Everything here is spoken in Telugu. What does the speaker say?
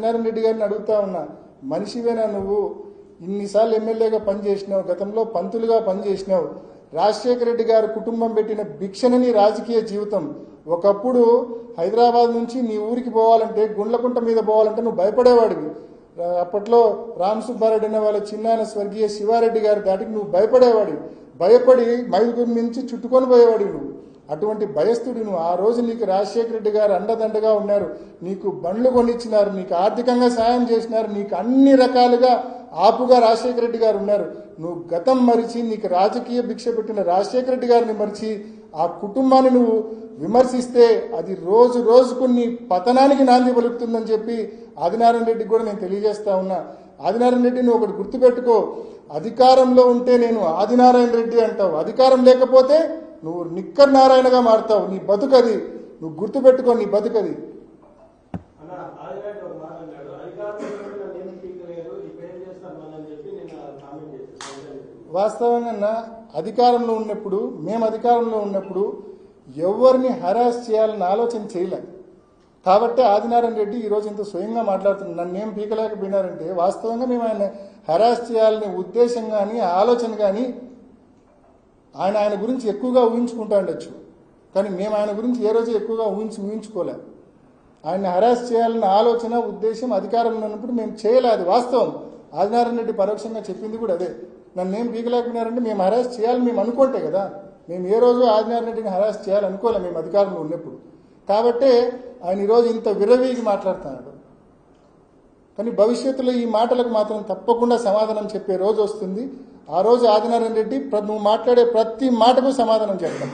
నారాయణ రెడ్డి గారిని అడుగుతా ఉన్నా, మనిషివేనా నువ్వు? ఇన్నిసార్లు ఎమ్మెల్యేగా పనిచేసినావు, గతంలో పంతులుగా పనిచేసినావు. రాజశేఖర రెడ్డి గారి కుటుంబం పెట్టిన భిక్షని నీ రాజకీయ జీవితం. ఒకప్పుడు హైదరాబాద్ నుంచి నీ ఊరికి పోవాలంటే, గుండ్లకుంట మీద పోవాలంటే నువ్వు భయపడేవాడివి. అప్పట్లో రామ్ సుబ్బారెడ్డి అనే వాళ్ళ చిన్నాయన స్వర్గీయ శివారెడ్డి గారి దాటికి నువ్వు భయపడేవాడివి. భయపడి మైదుగురి నుంచి చుట్టుకొని పోయేవాడివి నువ్వు. అటువంటి భయస్థుడు నువ్వు. ఆ రోజు నీకు రాజశేఖర రెడ్డి గారు అండదండగా ఉన్నారు, నీకు బండ్లు కొనిచ్చినారు, నీకు ఆర్థికంగా సాయం చేసినారు, నీకు అన్ని రకాలుగా ఆపుగా రాజశేఖర రెడ్డి గారు ఉన్నారు. నువ్వు గతం మరిచి, నీకు రాజకీయ భిక్ష పెట్టిన రాజశేఖర రెడ్డి గారిని మరిచి ఆ కుటుంబాన్ని నువ్వు విమర్శిస్తే అది రోజు రోజుకు నీ పతనానికి నాంది పలుకుతుందని చెప్పి ఆదినారాయణ రెడ్డికి కూడా నేను తెలియజేస్తా ఉన్నా. ఆదినారాయణ రెడ్డి నువ్వు ఒకటి గుర్తుపెట్టుకో, అధికారంలో ఉంటే నేను ఆదినారాయణ రెడ్డి అంటావు, అధికారం లేకపోతే నువ్వు నిక్కర్ నారాయణగా మారుతావు. నీ బతుకది, నువ్వు గుర్తుపెట్టుకో, నీ బతుకది. వాస్తవంగా అధికారంలో ఉన్నప్పుడు, మేము అధికారంలో ఉన్నప్పుడు ఎవరిని హరాస్ చేయాలని ఆలోచన చేయలే. కాబట్టి ఆదినారాయణ రెడ్డి ఈరోజు ఇంత స్వయంగా మాట్లాడుతున్నాడు. నన్ను ఏం పీకలేకపోయినారంటే, వాస్తవంగా మేము ఆయన హరాస్ చేయాలనే ఉద్దేశం కానీ ఆలోచన కానీ ఆయన గురించి ఎక్కువగా ఊహించుకుంటా ఉండొచ్చు, కానీ మేము ఆయన గురించి ఏ రోజు ఎక్కువగా ఊహించుకోలే. ఆయన హరాస్ చేయాలన్న ఆలోచన ఉద్దేశం అధికారంలో ఉన్నప్పుడు మేము చేయలే. అది వాస్తవం. ఆదినారాయణ రెడ్డి పరోక్షంగా చెప్పింది కూడా అదే. నన్ను ఏం పీకలేకపోయినారంటే మేము హరాస్ చేయాలని మేము అనుకుంటే కదా, మేము ఏ రోజు ఆదినారాయణ రెడ్డిని హరాస్ చేయాలనుకోలే మేము అధికారంలో ఉన్నప్పుడు. కాబట్టే ఆయన ఈరోజు ఇంత విరవీగి మాట్లాడుతున్నాడు. కానీ భవిష్యత్తులో ఈ మాటలకు మాత్రం తప్పకుండా సమాధానం చెప్పే రోజు వస్తుంది. ఆ రోజు ఆదినారాయణ రెడ్డి నువ్వు మాట్లాడే ప్రతి మాటకు సమాధానం చెప్తాను.